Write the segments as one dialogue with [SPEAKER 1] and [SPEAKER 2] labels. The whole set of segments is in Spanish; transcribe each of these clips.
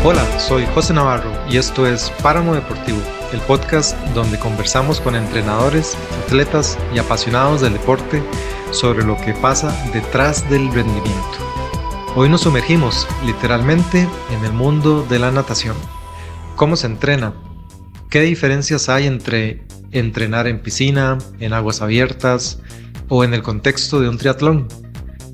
[SPEAKER 1] Hola, soy José Navarro y esto es Páramo Deportivo, el podcast donde conversamos con entrenadores, atletas y apasionados del deporte sobre lo que pasa detrás del rendimiento. Hoy nos sumergimos literalmente en el mundo de la natación. ¿Cómo se entrena? ¿Qué diferencias hay entre entrenar en piscina, en aguas abiertas o en el contexto de un triatlón?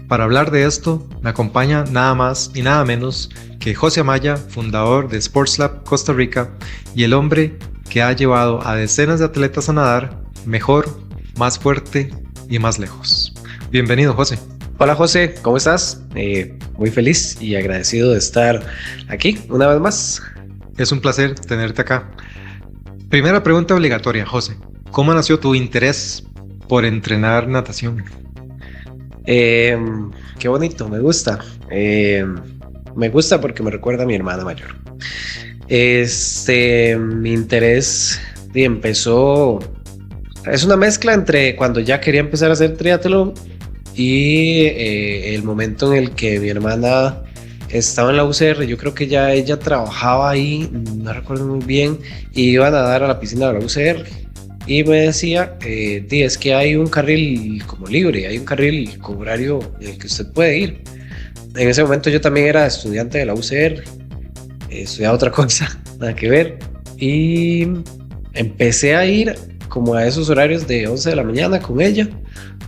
[SPEAKER 1] Para hablar de esto, me acompaña nada más y nada menos que José Amaya, fundador de Sports Lab Costa Rica y el hombre que ha llevado a decenas de atletas a nadar mejor, más fuerte y más lejos. Bienvenido, José.
[SPEAKER 2] Hola José, ¿cómo estás? Muy feliz y agradecido de estar aquí una vez más.
[SPEAKER 1] Es un placer tenerte acá. Primera pregunta obligatoria, José. ¿Cómo nació tu interés por entrenar natación?
[SPEAKER 2] Qué bonito, me gusta. Me gusta porque me recuerda a mi hermana mayor. Mi interés empezó. Es una mezcla entre cuando ya quería empezar a hacer triatlón y el momento en el que mi hermana estaba en la UCR. Yo creo que ya ella trabajaba ahí, no recuerdo muy bien, y iba a nadar a la piscina de la UCR. Y me decía, es que hay un carril como libre, hay un carril con horario en el que usted puede ir. En ese momento yo también era estudiante de la UCR, estudiaba otra cosa, nada que ver. Y empecé a ir como a esos horarios de 11 de la mañana con ella.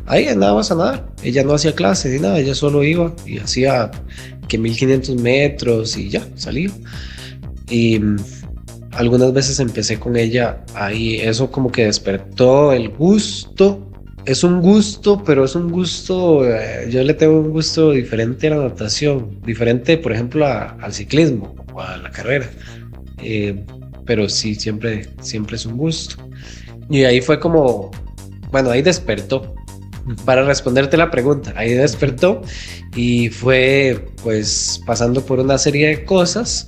[SPEAKER 2] Ahí andábamos a nadar. Ella no hacía clases ni nada, ella solo iba y hacía que 1500 metros y ya, salía. Y algunas veces empecé con ella ahí, eso como que despertó el gusto. Es un gusto, pero es un gusto, yo le tengo un gusto diferente a la natación, diferente por ejemplo al ciclismo o a la carrera, pero sí, siempre es un gusto. Y ahí fue como, bueno, ahí despertó, para responderte la pregunta, ahí despertó y fue pues pasando por una serie de cosas.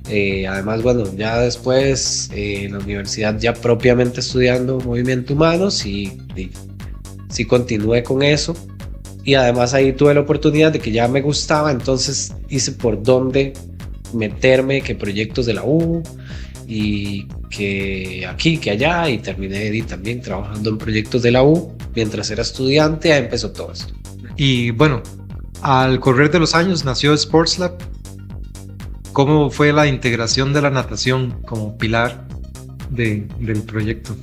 [SPEAKER 2] Además, bueno, ya después en la universidad ya propiamente estudiando movimiento humano, sí continué con eso. Y además ahí tuve la oportunidad de que ya me gustaba, entonces hice por dónde meterme, que proyectos de la U y que aquí, que allá, y terminé también trabajando en proyectos de la U mientras era estudiante. Ahí empezó todo esto.
[SPEAKER 1] Y bueno, al correr de los años nació Sports Lab. ¿Cómo fue la integración de la natación como pilar del proyecto?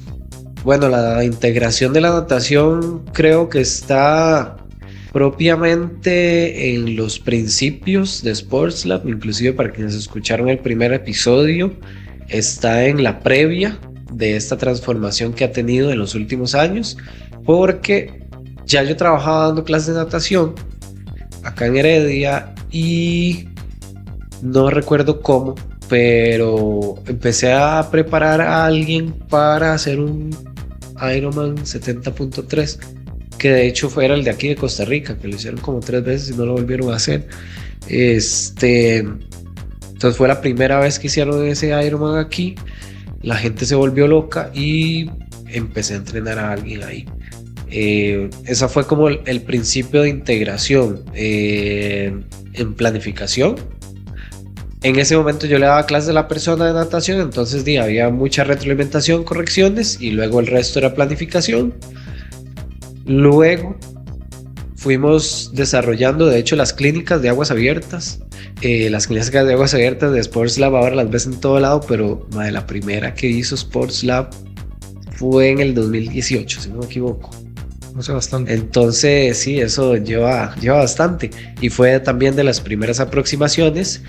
[SPEAKER 2] Bueno, la integración de la natación creo que está propiamente en los principios de Sports Lab, inclusive para quienes escucharon el primer episodio, está en la previa de esta transformación que ha tenido en los últimos años, porque ya yo trabajaba dando clases de natación acá en Heredia y no recuerdo cómo, pero empecé a preparar a alguien para hacer un Ironman 70.3, que de hecho era el de aquí de Costa Rica, que lo hicieron como 3 veces y no lo volvieron a hacer. Entonces fue la primera vez que hicieron ese Ironman aquí. La gente se volvió loca y empecé a entrenar a alguien ahí. Esa fue como el principio de integración. En planificación, en ese momento yo le daba clases a la persona de natación, entonces había mucha retroalimentación, correcciones, y luego el resto era planificación. Luego fuimos desarrollando, de hecho, las clínicas de aguas abiertas. Las clínicas de aguas abiertas de Sports Lab ahora las ves en todo lado, pero la primera que hizo Sports Lab fue en el 2018, si no me equivoco.
[SPEAKER 1] No sé, bastante.
[SPEAKER 2] Entonces sí, eso lleva bastante, y fue también de las primeras aproximaciones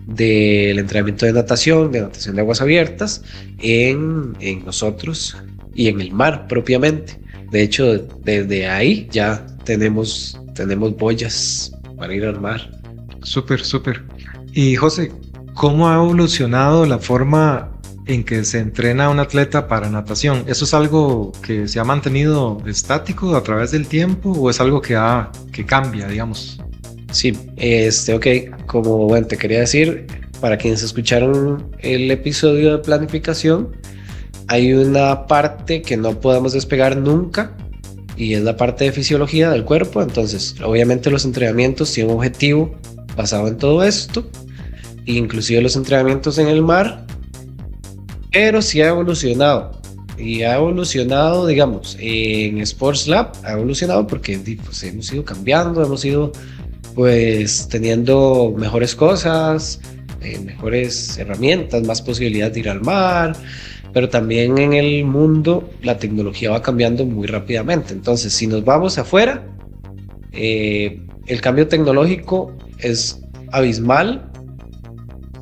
[SPEAKER 2] del entrenamiento de natación de aguas abiertas en nosotros y en el mar propiamente. De hecho, desde ahí ya tenemos boyas para ir al mar.
[SPEAKER 1] Súper. Y José, ¿cómo ha evolucionado la forma en que se entrena a un atleta para natación? ¿Eso es algo que se ha mantenido estático a través del tiempo o es algo que cambia, digamos?
[SPEAKER 2] Sí, como bueno, te quería decir, para quienes escucharon el episodio de planificación, hay una parte que no podemos despegar nunca y es la parte de fisiología del cuerpo. Entonces, obviamente los entrenamientos tienen un objetivo basado en todo esto, inclusive los entrenamientos en el mar, pero sí ha evolucionado. Y ha evolucionado, digamos, en Sports Lab, ha evolucionado porque pues, hemos ido cambiando, hemos ido pues teniendo mejores cosas, mejores herramientas, más posibilidades de ir al mar, pero también en el mundo la tecnología va cambiando muy rápidamente. Entonces, si nos vamos afuera, el cambio tecnológico es abismal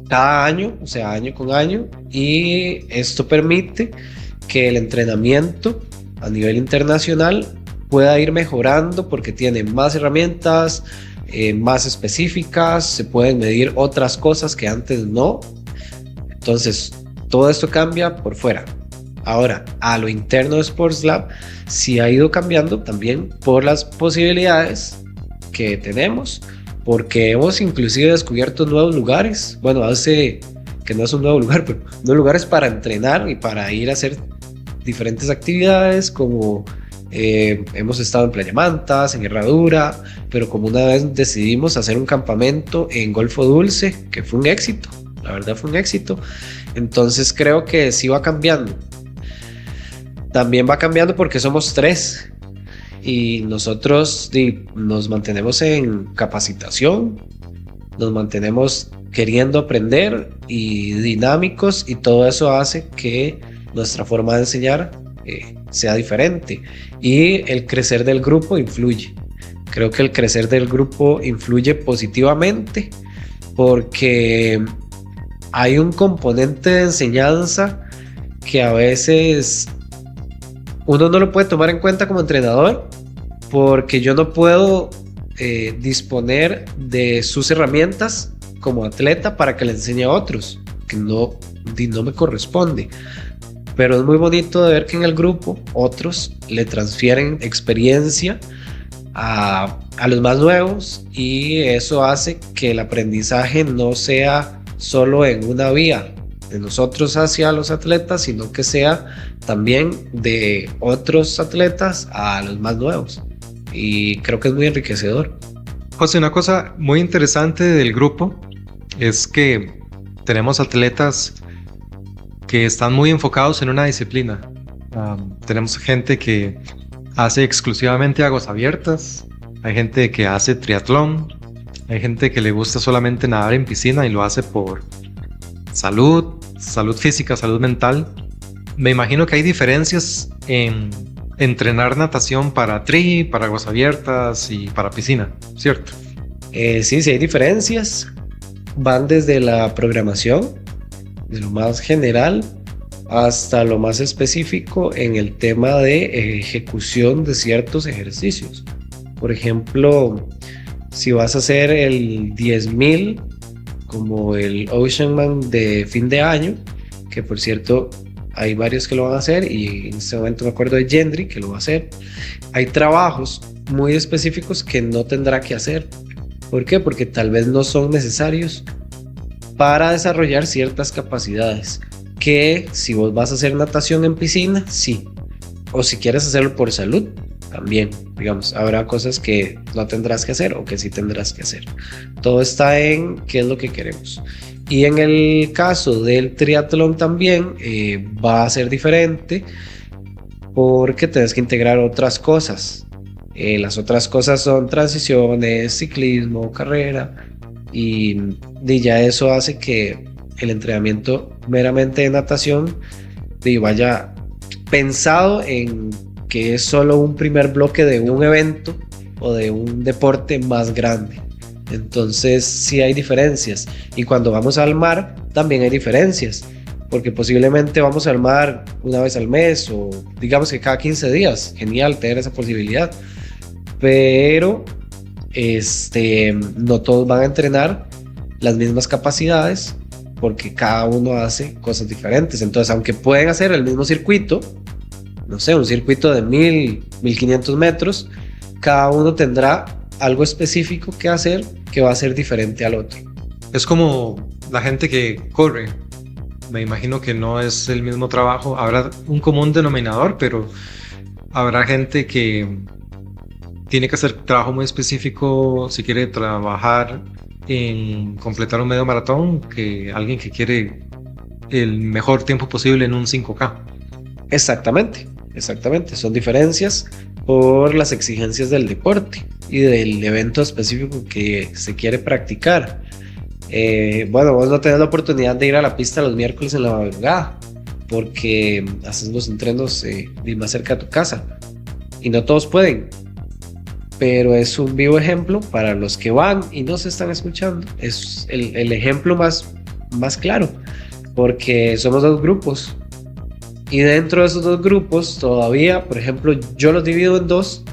[SPEAKER 2] cada año, o sea, año con año, y esto permite que el entrenamiento a nivel internacional pueda ir mejorando porque tiene más herramientas, más específicas, se pueden medir otras cosas que antes no. Entonces, todo esto cambia por fuera. Ahora, a lo interno de Sports Lab sí ha ido cambiando también por las posibilidades que tenemos, porque hemos inclusive descubierto nuevos lugares. Bueno, hace que no es un nuevo lugar, pero nuevos lugares para entrenar y para ir a hacer diferentes actividades, como hemos estado en Playa Mantas, en Herradura, pero como una vez decidimos hacer un campamento en Golfo Dulce, que fue un éxito, la verdad fue un éxito. Entonces creo que sí va cambiando. También va cambiando porque somos 3 y nosotros nos mantenemos en capacitación, nos mantenemos queriendo aprender y dinámicos, y todo eso hace que nuestra forma de enseñar sea diferente, y el crecer del grupo influye. Creo que el crecer del grupo influye positivamente porque hay un componente de enseñanza que a veces uno no lo puede tomar en cuenta como entrenador, porque yo no puedo disponer de sus herramientas como atleta para que le enseñe a otros, que no me corresponde. Pero es muy bonito de ver que en el grupo otros le transfieren experiencia a los más nuevos, y eso hace que el aprendizaje no sea solo en una vía de nosotros hacia los atletas, sino que sea también de otros atletas a los más nuevos, y creo que es muy enriquecedor.
[SPEAKER 1] José, una cosa muy interesante del grupo es que tenemos atletas que están muy enfocados en una disciplina. Tenemos gente que hace exclusivamente aguas abiertas, hay gente que hace triatlón, hay gente que le gusta solamente nadar en piscina y lo hace por salud física, salud mental. Me imagino que hay diferencias en entrenar natación para para aguas abiertas y para piscina, ¿cierto?
[SPEAKER 2] Sí hay diferencias. Van desde la programación, de lo más general hasta lo más específico en el tema de ejecución de ciertos ejercicios. Por ejemplo, si vas a hacer el 10.000 como el Oceanman de fin de año, que por cierto hay varios que lo van a hacer, y en este momento me acuerdo de Gendry que lo va a hacer, hay trabajos muy específicos que no tendrá que hacer. ¿Por qué? Porque tal vez no son necesarios para desarrollar ciertas capacidades, que si vos vas a hacer natación en piscina, sí, o si quieres hacerlo por salud, también, digamos, habrá cosas que no tendrás que hacer o que sí tendrás que hacer. Todo está en qué es lo que queremos. Y en el caso del triatlón también va a ser diferente, porque tienes que integrar otras cosas. Las otras cosas son transiciones, ciclismo, carrera, y ya eso hace que el entrenamiento meramente de natación vaya pensado en que es solo un primer bloque de un evento o de un deporte más grande. Entonces sí hay diferencias, y cuando vamos al mar también hay diferencias, porque posiblemente vamos al mar una vez al mes, o digamos que cada 15 días. Genial tener esa posibilidad, pero no todos van a entrenar las mismas capacidades, porque cada uno hace cosas diferentes. Entonces, aunque pueden hacer el mismo circuito, no sé, un circuito de 1.500 metros, cada uno tendrá algo específico que hacer que va a ser diferente al otro.
[SPEAKER 1] Es como la gente que corre. Me imagino que no es el mismo trabajo. Habrá un común denominador, pero habrá gente que tiene que hacer trabajo muy específico si quiere trabajar en completar un medio maratón que alguien que quiere el mejor tiempo posible en un 5K.
[SPEAKER 2] Exactamente. Son diferencias por las exigencias del deporte y del evento específico que se quiere practicar. Bueno, vos no tenés la oportunidad de ir a la pista los miércoles en la madrugada porque haces los entrenos más cerca de tu casa y no todos pueden, pero es un vivo ejemplo para los que van y no se están escuchando. Es el ejemplo más claro, porque somos dos grupos y dentro de esos dos grupos todavía, por ejemplo, yo los divido en dos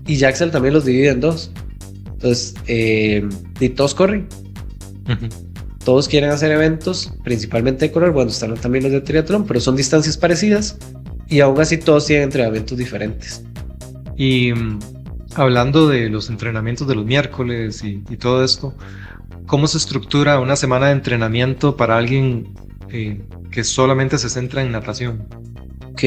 [SPEAKER 2] y Jaxel también los divide en dos. Entonces, y todos corren. Uh-huh. Todos quieren hacer eventos, principalmente de correr. Bueno, están también los de triatlón, pero son distancias parecidas y aún así todos tienen entrenamientos diferentes.
[SPEAKER 1] Y hablando de los entrenamientos de los miércoles y todo esto, ¿cómo se estructura una semana de entrenamiento para alguien que solamente se centra en natación?
[SPEAKER 2] Ok,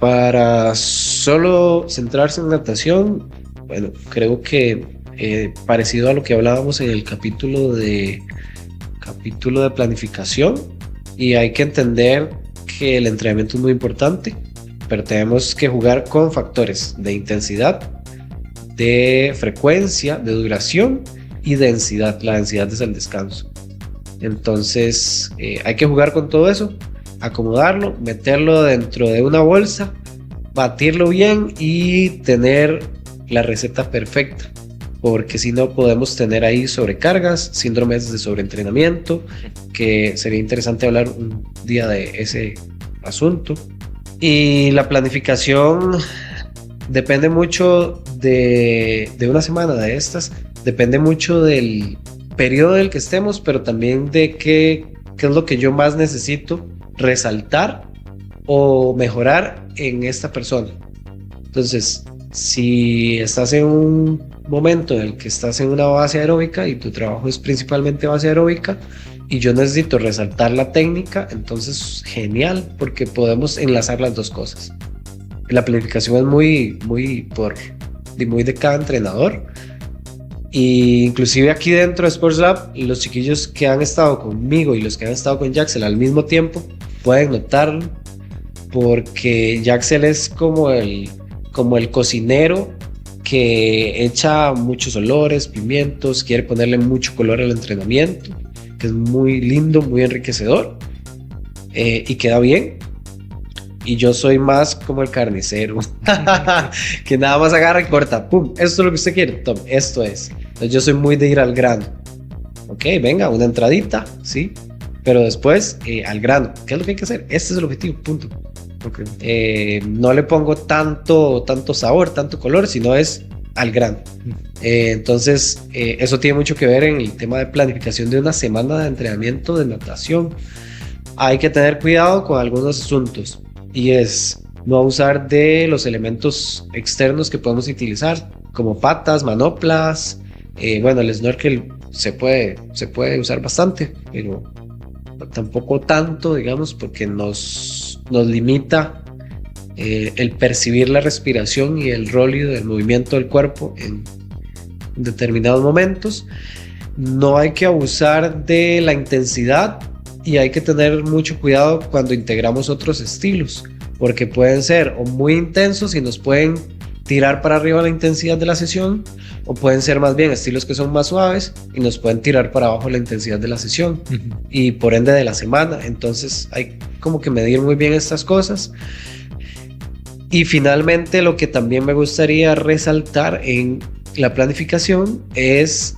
[SPEAKER 2] para solo centrarse en natación, bueno, creo que parecido a lo que hablábamos en el capítulo de planificación, y hay que entender que el entrenamiento es muy importante, pero tenemos que jugar con factores de intensidad, de frecuencia, de duración y densidad. La densidad es el descanso. Entonces hay que jugar con todo eso, acomodarlo, meterlo dentro de una bolsa, batirlo bien y tener la receta perfecta, porque si no podemos tener ahí sobrecargas, síndromes de sobreentrenamiento, que sería interesante hablar un día de ese asunto. Y la planificación depende mucho de una semana de estas, depende mucho del periodo del que estemos, pero también de qué es lo que yo más necesito resaltar o mejorar en esta persona. Entonces, si estás en un momento en el que estás en una base aeróbica y tu trabajo es principalmente base aeróbica y yo necesito resaltar la técnica, entonces genial, porque podemos enlazar las dos cosas. La planificación es muy de cada entrenador, y inclusive aquí dentro de Sports Lab, los chiquillos que han estado conmigo y los que han estado con Jaxel al mismo tiempo pueden notarlo, porque Jaxel es como el cocinero que echa muchos olores, pimientos, quiere ponerle mucho color al entrenamiento, que es muy lindo, muy enriquecedor, y queda bien. Y yo soy más como el carnicero, que nada más agarra y corta, pum, esto es lo que usted quiere, tome, esto es. Entonces yo soy muy de ir al grano. Ok, venga, una entradita, sí, pero después al grano. ¿Qué es lo que hay que hacer? Este es el objetivo, punto. Okay. No le pongo tanto sabor, tanto color, sino es al grano. Entonces eso tiene mucho que ver en el tema de planificación de una semana de entrenamiento de natación. Hay que tener cuidado con algunos asuntos, y es no abusar de los elementos externos que podemos utilizar, como patas, manoplas. Bueno, el snorkel se puede usar bastante, pero tampoco tanto, digamos, porque nos limita el percibir la respiración y el róleo del movimiento del cuerpo en determinados momentos. No hay que abusar de la intensidad y hay que tener mucho cuidado cuando integramos otros estilos, porque pueden ser o muy intensos y nos pueden tirar para arriba la intensidad de la sesión, o pueden ser más bien estilos que son más suaves y nos pueden tirar para abajo la intensidad de la sesión, y por ende de la semana. Entonces hay como que medir muy bien estas cosas. Y finalmente, lo que también me gustaría resaltar en la planificación es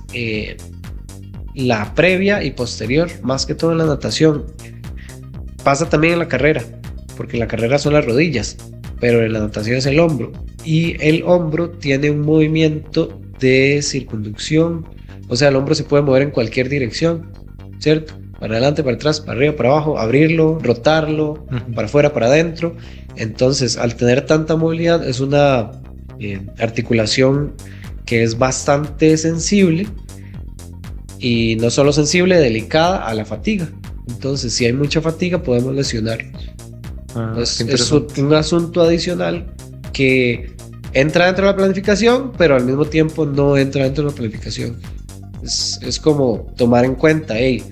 [SPEAKER 2] la previa y posterior, más que todo en la natación. Pasa también en la carrera, porque en la carrera son las rodillas, pero en la natación es el hombro, y el hombro tiene un movimiento de circunducción, o sea, el hombro se puede mover en cualquier dirección, ¿cierto? Para adelante, para atrás, para arriba, para abajo, abrirlo, rotarlo, para afuera, para adentro. Entonces, al tener tanta movilidad, es una articulación que es bastante sensible, y no solo sensible, delicada a la fatiga. Entonces, si hay mucha fatiga, podemos lesionarnos. Es un asunto adicional que entra dentro de la planificación, pero al mismo tiempo no entra dentro de la planificación. Es como tomar en cuenta, hey,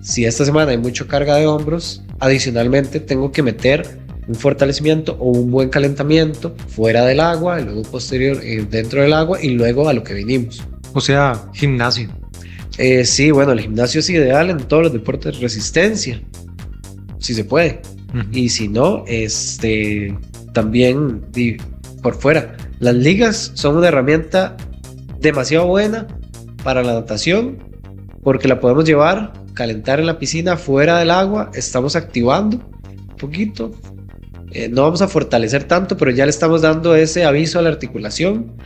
[SPEAKER 2] si esta semana hay mucha carga de hombros, adicionalmente tengo que meter un fortalecimiento o un buen calentamiento fuera del agua, y luego posterior dentro del agua y luego a lo que vinimos.
[SPEAKER 1] O sea, gimnasio.
[SPEAKER 2] Sí, bueno, el gimnasio es ideal en todos los deportes de resistencia, si se puede. Y si no, también por fuera. Las ligas son una herramienta demasiado buena para la natación porque la podemos llevar, calentar en la piscina fuera del agua, estamos activando un poquito. No vamos a fortalecer tanto, pero ya le estamos dando ese aviso a la articulación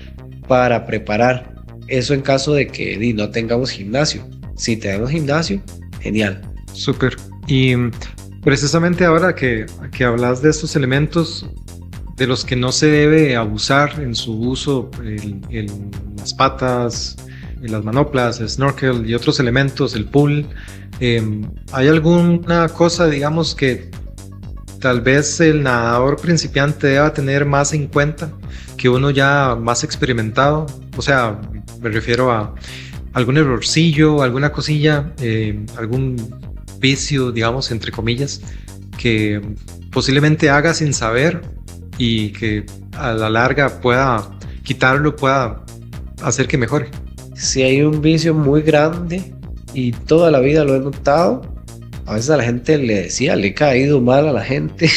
[SPEAKER 2] para preparar. Eso en caso de que no tengamos gimnasio. Si tenemos gimnasio, genial.
[SPEAKER 1] Súper. Y precisamente ahora que hablas de estos elementos de los que no se debe abusar en su uso, las patas, las manoplas, el snorkel y otros elementos, el pool, ¿hay alguna cosa, digamos, que tal vez el nadador principiante deba tener más en cuenta que uno ya más experimentado? O sea, me refiero a algún errorcillo, alguna cosilla, algún vicio, digamos, entre comillas, que posiblemente haga sin saber y que a la larga pueda quitarlo, pueda hacer que mejore.
[SPEAKER 2] Si hay un vicio muy grande y toda la vida lo he notado, a veces a la gente le he caído mal a la gente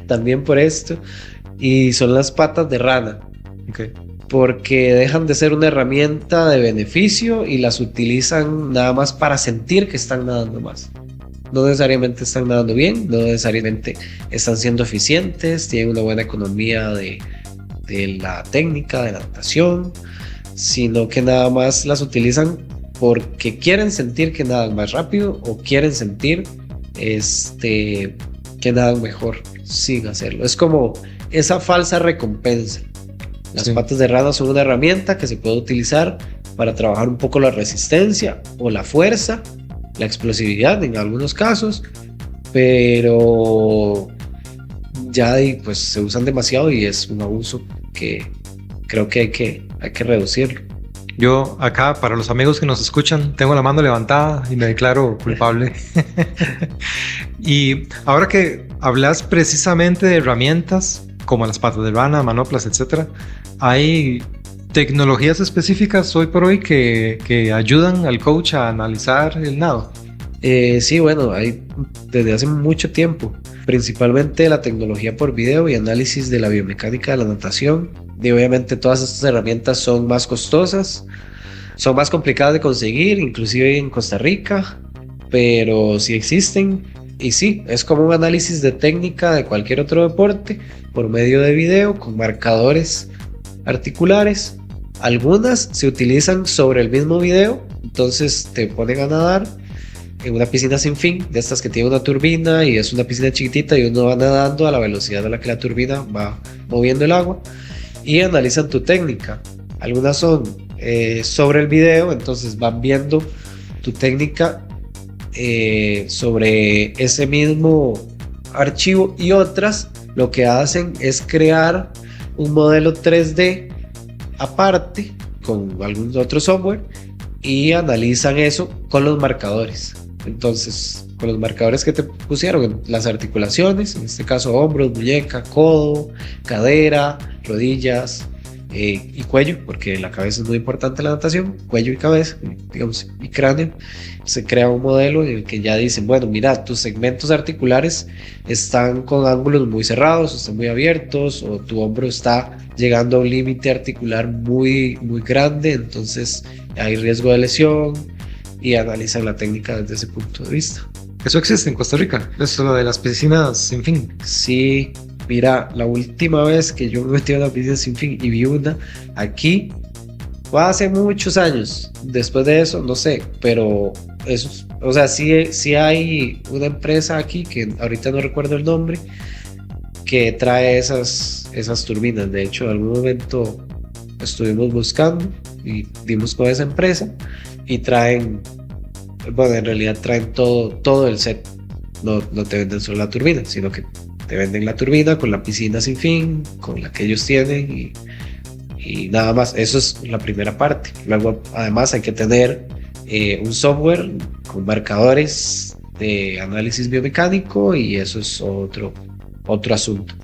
[SPEAKER 2] también por esto, y son las patas de rana.
[SPEAKER 1] Okay.
[SPEAKER 2] Porque dejan de ser una herramienta de beneficio y las utilizan nada más para sentir que están nadando más. No necesariamente están nadando bien, no necesariamente están siendo eficientes, tienen una buena economía de la técnica, de la natación, sino que nada más las utilizan porque quieren sentir que nadan más rápido o quieren sentir que nadan mejor sin hacerlo. Es como esa falsa recompensa. Las patas de rana son una herramienta que se puede utilizar para trabajar un poco la resistencia o la fuerza, la explosividad en algunos casos, pero ya pues se usan demasiado y es un abuso que creo que hay que reducirlo.
[SPEAKER 1] Yo acá, para los amigos que nos escuchan, tengo la mano levantada y me declaro culpable. Y ahora que hablas precisamente de herramientas como las patas de rana, manoplas, etcétera, hay tecnologías específicas hoy por hoy que ayudan al coach a analizar el nado.
[SPEAKER 2] Sí, bueno, hay desde hace mucho tiempo, principalmente la tecnología por video y análisis de la biomecánica de la natación. Y obviamente todas estas herramientas son más costosas, son más complicadas de conseguir, inclusive en Costa Rica, pero sí existen. Y sí, es como un análisis de técnica de cualquier otro deporte por medio de video con marcadores articulares. Algunas se utilizan sobre el mismo video, entonces te ponen a nadar en una piscina sin fin, de estas que tiene una turbina y es una piscina chiquitita y uno va nadando a la velocidad a la que la turbina va moviendo el agua y analizan tu técnica. Algunas son sobre el video, entonces van viendo tu técnica sobre ese mismo archivo, y otras lo que hacen es crear un modelo 3D aparte con algún otro software y analizan eso con los marcadores. Entonces, con los marcadores que te pusieron en las articulaciones, en este caso hombros, muñeca, codo, cadera, rodillas y cuello, porque la cabeza es muy importante en la natación, cuello y cabeza, digamos, y cráneo. Se crea un modelo en el que ya dicen, bueno, mira, tus segmentos articulares están con ángulos muy cerrados, o están muy abiertos, o tu hombro está llegando a un límite articular muy, muy grande, entonces hay riesgo de lesión, y analizan la técnica desde ese punto de vista.
[SPEAKER 1] ¿Eso existe en Costa Rica? ¿Eso lo de las piscinas sin fin?
[SPEAKER 2] Sí, mira, la última vez que yo me metí a una piscina sin fin y vi una aquí, fue hace muchos años. Después de eso, no sé, pero eso, o sea, sí hay una empresa aquí, que ahorita no recuerdo el nombre, que trae esas turbinas. De hecho, en algún momento estuvimos buscando y dimos con esa empresa y traen, bueno, en realidad traen todo el set. No te venden solo la turbina, sino que te venden la turbina con la piscina sin fin, con la que ellos tienen y nada más. Eso es la primera parte. Luego, además, hay que tener un software con marcadores de análisis biomecánico y eso es otro asunto.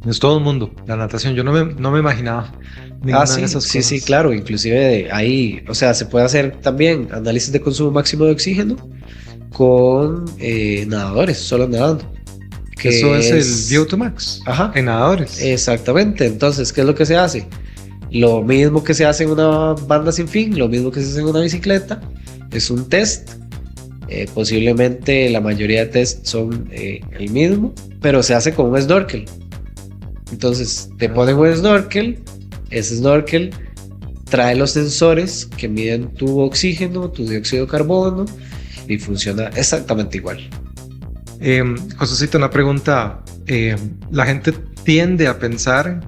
[SPEAKER 1] Es todo un mundo, la natación. Yo no me imaginaba ninguna de esas cosas.
[SPEAKER 2] Sí, claro. Inclusive ahí, o sea, se puede hacer también análisis de consumo máximo de oxígeno con nadadores, solo nadando.
[SPEAKER 1] Eso es el VO2 Max.
[SPEAKER 2] Ajá.
[SPEAKER 1] En nadadores.
[SPEAKER 2] Exactamente. Entonces, ¿qué es lo que se hace? Lo mismo que se hace en una banda sin fin, lo mismo que se hace en una bicicleta, es un test. Posiblemente la mayoría de tests son el mismo, pero se hace con un snorkel. Entonces te ponen un snorkel, ese snorkel trae los sensores que miden tu oxígeno, tu dióxido de carbono y funciona exactamente igual.
[SPEAKER 1] Josecito, una pregunta. La gente tiende a pensar,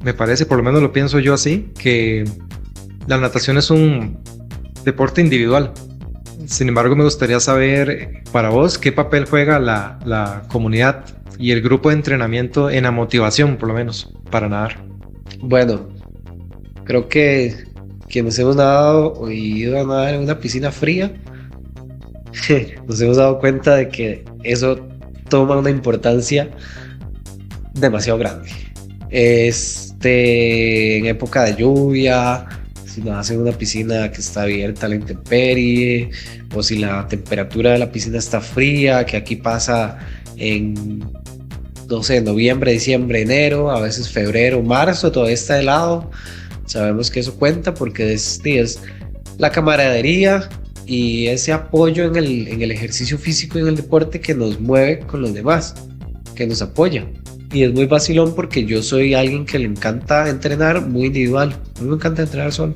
[SPEAKER 1] me parece, por lo menos lo pienso yo así, que la natación es un deporte individual. Sin embargo, me gustaría saber para vos qué papel juega la comunidad y el grupo de entrenamiento en la motivación, por lo menos, para nadar.
[SPEAKER 2] Bueno, creo que quienes hemos nadado o ido a nadar en una piscina fría, nos hemos dado cuenta de que eso toma una importancia demasiado grande. En época de lluvia, si nadas en una piscina que está abierta a la intemperie, o si la temperatura de la piscina está fría, que aquí pasa en, no sé, noviembre, diciembre, enero, a veces febrero, marzo, todavía está helado. Sabemos que eso cuenta porque es la camaradería y ese apoyo en el ejercicio físico y en el deporte que nos mueve con los demás, que nos apoya. Y es muy vacilón porque yo soy alguien que le encanta entrenar muy individual. A mí me encanta entrenar solo.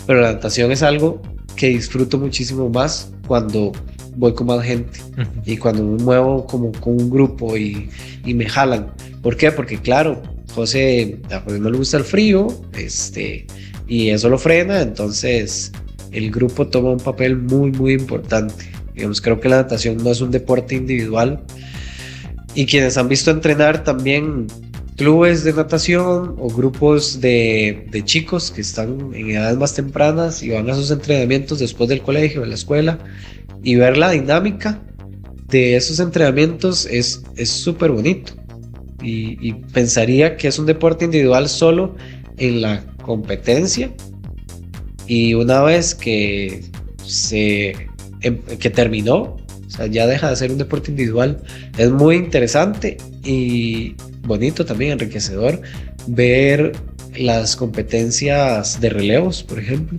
[SPEAKER 2] Pero la natación es algo que disfruto muchísimo más cuando voy con más gente. Y cuando me muevo como con un grupo y me jalan. ¿Por qué? Porque claro, José, a José no le gusta el frío, y eso lo frena. Entonces el grupo toma un papel muy, muy importante. Digamos, creo que la natación no es un deporte individual. Y quienes han visto entrenar también clubes de natación o grupos de chicos que están en edades más tempranas y van a sus entrenamientos después del colegio, de la escuela, y ver la dinámica de esos entrenamientos es súper bonito. Y pensaría que es un deporte individual solo en la competencia, y una vez que terminó, o sea, ya deja de ser un deporte individual. Es muy interesante y bonito también, enriquecedor, ver las competencias de relevos, por ejemplo,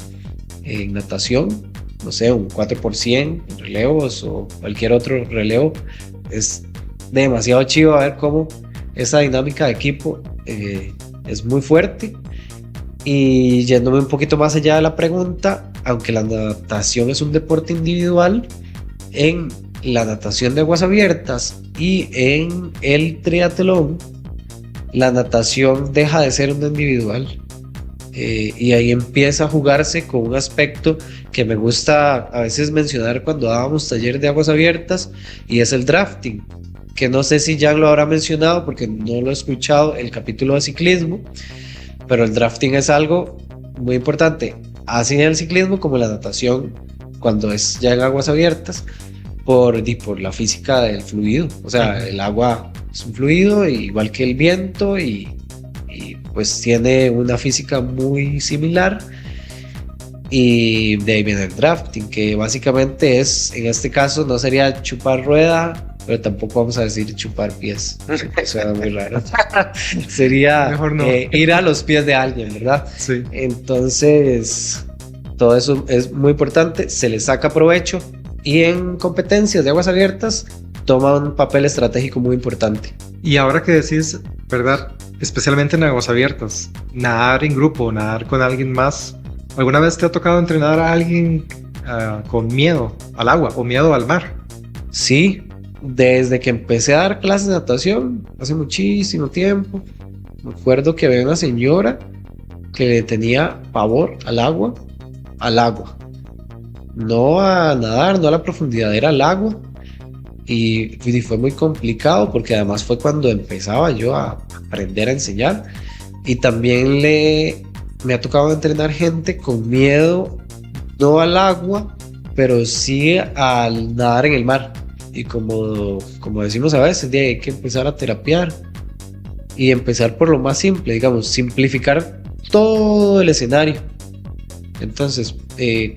[SPEAKER 2] en natación, no sé, un 4x100 en relevos o cualquier otro relevo. Es demasiado chido ver cómo esa dinámica de equipo es muy fuerte. Y yéndome un poquito más allá de la pregunta, aunque la natación es un deporte individual, en la natación de aguas abiertas y en el triatlón, la natación deja de ser una individual, y ahí empieza a jugarse con un aspecto que me gusta a veces mencionar cuando dábamos taller de aguas abiertas, y es el drafting, que no sé si Jan lo habrá mencionado porque no lo he escuchado el capítulo de ciclismo, pero el drafting es algo muy importante, así en el ciclismo como en la natación cuando es ya en aguas abiertas, por la física del fluido. O sea, el agua es un fluido igual que el viento y pues tiene una física muy similar, y de ahí viene el drafting, que básicamente es, en este caso no sería chupar rueda, pero tampoco vamos a decir chupar pies, suena muy raro. Sería
[SPEAKER 1] mejor no.
[SPEAKER 2] Ir a los pies de alguien, ¿verdad?
[SPEAKER 1] Sí.
[SPEAKER 2] Entonces todo eso es muy importante, se le saca provecho. Y en competencias de aguas abiertas toma un papel estratégico muy importante.
[SPEAKER 1] Y ahora que decís, ¿verdad? Especialmente en aguas abiertas, nadar en grupo, nadar con alguien más. ¿Alguna vez te ha tocado entrenar a alguien con miedo al agua o miedo al mar?
[SPEAKER 2] Sí, desde que empecé a dar clases de natación, hace muchísimo tiempo, me acuerdo que había una señora que le tenía pavor al agua. No a nadar, no a la profundidad, era al agua. Y fue muy complicado porque además fue cuando empezaba yo a aprender a enseñar. Y también me ha tocado entrenar gente con miedo no al agua, pero sí al nadar en el mar. Y como decimos a veces, hay que empezar a terapiar y empezar por lo más simple, digamos, simplificar todo el escenario. Entonces,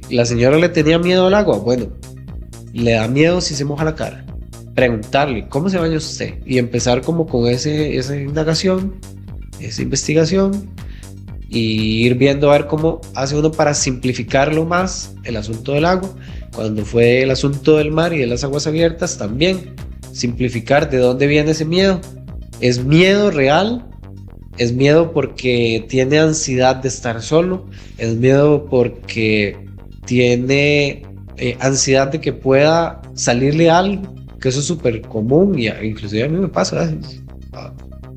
[SPEAKER 2] la señora le tenía miedo al agua. Bueno, le da miedo si se moja la cara. Preguntarle, ¿cómo se baña usted? Y empezar como con esa indagación, esa investigación, y ir viendo a ver cómo hace uno para simplificarlo más el asunto del agua. Cuando fue el asunto del mar y de las aguas abiertas, también simplificar de dónde viene ese miedo. ¿Es miedo real? ¿Es miedo porque tiene ansiedad de estar solo? ¿Es miedo porque tiene ansiedad de que pueda salirle algo? Que eso es súper común y inclusive a mí me pasa.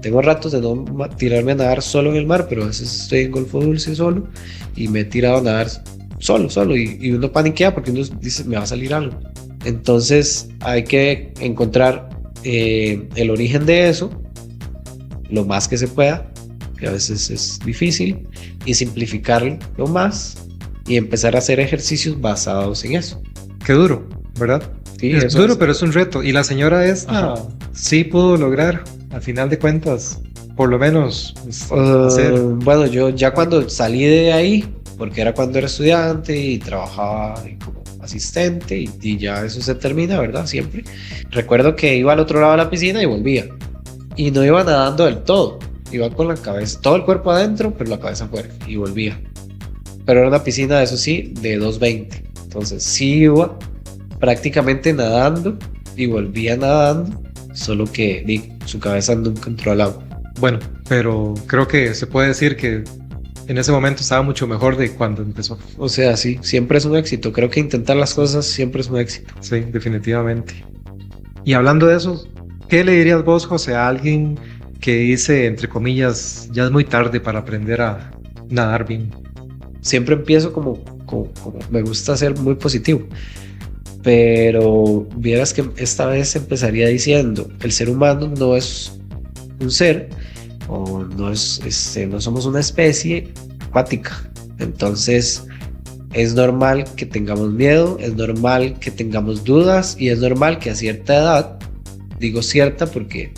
[SPEAKER 2] Tengo ratos de no tirarme a nadar solo en el mar, pero a veces estoy en Golfo Dulce solo y me he tirado a nadar solo y uno paniquea porque uno dice me va a salir algo. Entonces hay que encontrar el origen de eso lo más que se pueda, que a veces es difícil, y simplificarlo lo más y empezar a hacer ejercicios basados en eso.
[SPEAKER 1] Qué duro, ¿verdad?
[SPEAKER 2] Sí,
[SPEAKER 1] es
[SPEAKER 2] eso
[SPEAKER 1] duro,
[SPEAKER 2] es.
[SPEAKER 1] pero es un reto. Y la señora esta sí pudo lograr, al final de cuentas, por lo menos hacer.
[SPEAKER 2] Bueno, yo ya cuando salí de ahí, porque era cuando era estudiante y trabajaba como asistente y ya eso se termina, ¿verdad? Siempre. Recuerdo que iba al otro lado de la piscina y volvía. Y no iba nadando del todo, iba con la cabeza, todo el cuerpo adentro, pero la cabeza afuera, y volvía. Pero era una piscina, eso sí, de 220. Entonces sí iba prácticamente nadando y volvía nadando, solo que su cabeza nunca entró al agua.
[SPEAKER 1] Bueno, pero creo que se puede decir que en ese momento estaba mucho mejor de cuando empezó.
[SPEAKER 2] O sea, sí, siempre es un éxito. Creo que intentar las cosas siempre es un éxito.
[SPEAKER 1] Sí, definitivamente. Y hablando de eso, ¿qué le dirías vos, José, a alguien que dice, entre comillas, ya es muy tarde para aprender a nadar bien?
[SPEAKER 2] Siempre empiezo como me gusta ser muy positivo. Pero vieras que esta vez empezaría diciendo, el ser humano no es un ser, o no somos una especie acuática. Entonces es normal que tengamos miedo, es normal que tengamos dudas y es normal que a cierta edad, digo cierta porque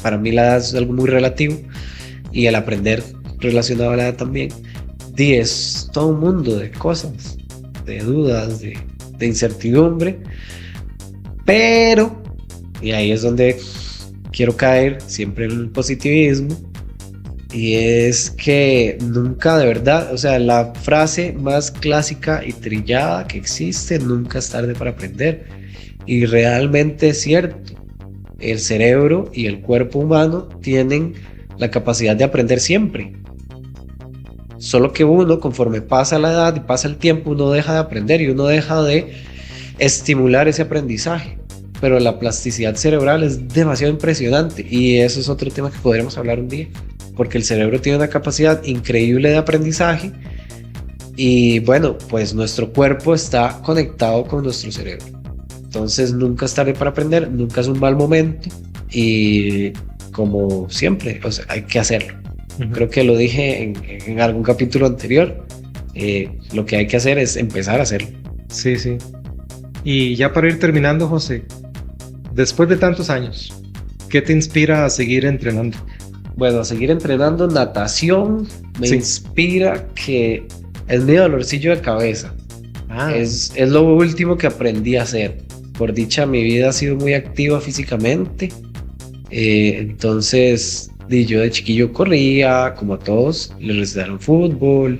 [SPEAKER 2] para mí la edad es algo muy relativo y el aprender relacionado a la edad también, es todo un mundo de cosas, de dudas, de incertidumbre, pero, y ahí es donde quiero caer siempre en el positivismo, y es que nunca de verdad, o sea, la frase más clásica y trillada que existe, nunca es tarde para aprender, y realmente es cierto. El cerebro y el cuerpo humano tienen la capacidad de aprender siempre. Solo que uno, conforme pasa la edad y pasa el tiempo, uno deja de aprender y uno deja de estimular ese aprendizaje. Pero la plasticidad cerebral es demasiado impresionante y eso es otro tema que podremos hablar un día, porque el cerebro tiene una capacidad increíble de aprendizaje y bueno, pues nuestro cuerpo está conectado con nuestro cerebro. Entonces nunca es tarde para aprender, nunca es un mal momento y como siempre, o sea, hay que hacerlo. Creo que lo dije en algún capítulo anterior, lo que hay que hacer es empezar a hacerlo.
[SPEAKER 1] Sí, sí. Y ya para ir terminando, José, después de tantos años, ¿qué te inspira a seguir entrenando?
[SPEAKER 2] Bueno, a seguir entrenando natación me inspira que es mi dolorcillo de cabeza. Es lo último que aprendí a hacer. Por dicha, mi vida ha sido muy activa físicamente. Entonces, yo de chiquillo corría, como a todos, le recetaron fútbol.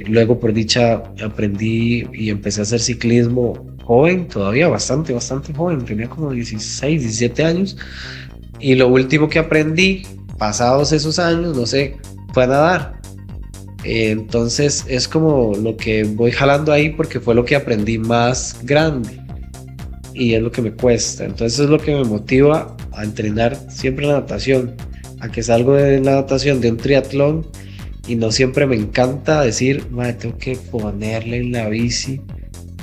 [SPEAKER 2] Luego, por dicha, aprendí y empecé a hacer ciclismo joven, todavía bastante joven. Tenía como 16, 17 años. Y lo último que aprendí, pasados esos años, no sé, fue a nadar. Entonces, es como lo que voy jalando ahí porque fue lo que aprendí más grande. Y es lo que me cuesta. Entonces es lo que me motiva a entrenar siempre la natación. A que salgo de la natación de un triatlón y no siempre me encanta decir, tengo que ponerle en la bici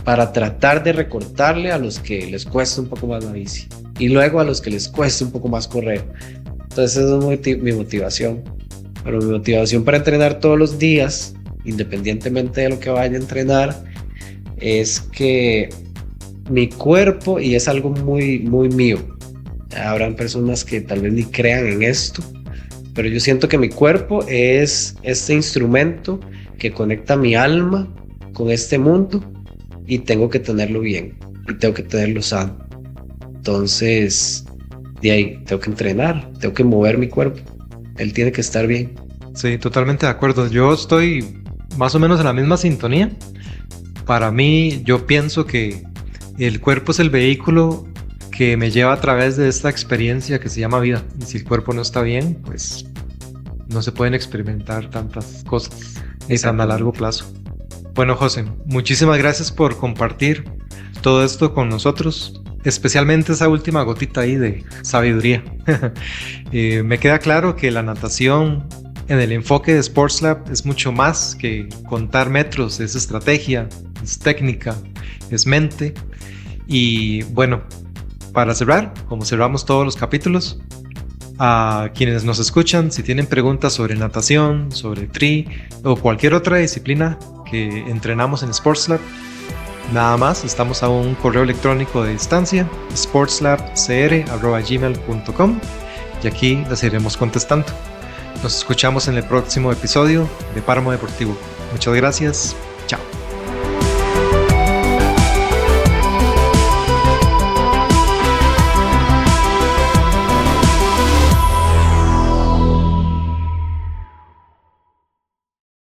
[SPEAKER 2] para tratar de recortarle a los que les cuesta un poco más la bici y luego a los que les cuesta un poco más correr. Entonces esa es mi motivación. Pero mi motivación para entrenar todos los días, independientemente de lo que vaya a entrenar, es que mi cuerpo, y es algo muy, muy mío, habrán personas que tal vez ni crean en esto, pero yo siento que mi cuerpo es este instrumento que conecta mi alma con este mundo y tengo que tenerlo bien y tengo que tenerlo sano. Entonces, de ahí tengo que entrenar, tengo que mover mi cuerpo. Él tiene que estar bien.
[SPEAKER 1] Sí, totalmente de acuerdo. Yo estoy más o menos en la misma sintonía. Para mí, yo pienso que el cuerpo es el vehículo que me lleva a través de esta experiencia que se llama vida. Y si el cuerpo no está bien, pues no se pueden experimentar tantas cosas ni tan a largo plazo. Bueno, José, muchísimas gracias por compartir todo esto con nosotros, especialmente esa última gotita ahí de sabiduría. Me queda claro que la natación en el enfoque de Sports Lab es mucho más que contar metros, es estrategia, es técnica, es mente. Y bueno, para cerrar, como cerramos todos los capítulos, a quienes nos escuchan, si tienen preguntas sobre natación, sobre tri o cualquier otra disciplina que entrenamos en Sports Lab, nada más, estamos a un correo electrónico de distancia, sportslabcr@gmail.com, y aquí las iremos contestando. Nos escuchamos en el próximo episodio de Páramo Deportivo. Muchas gracias. Chao.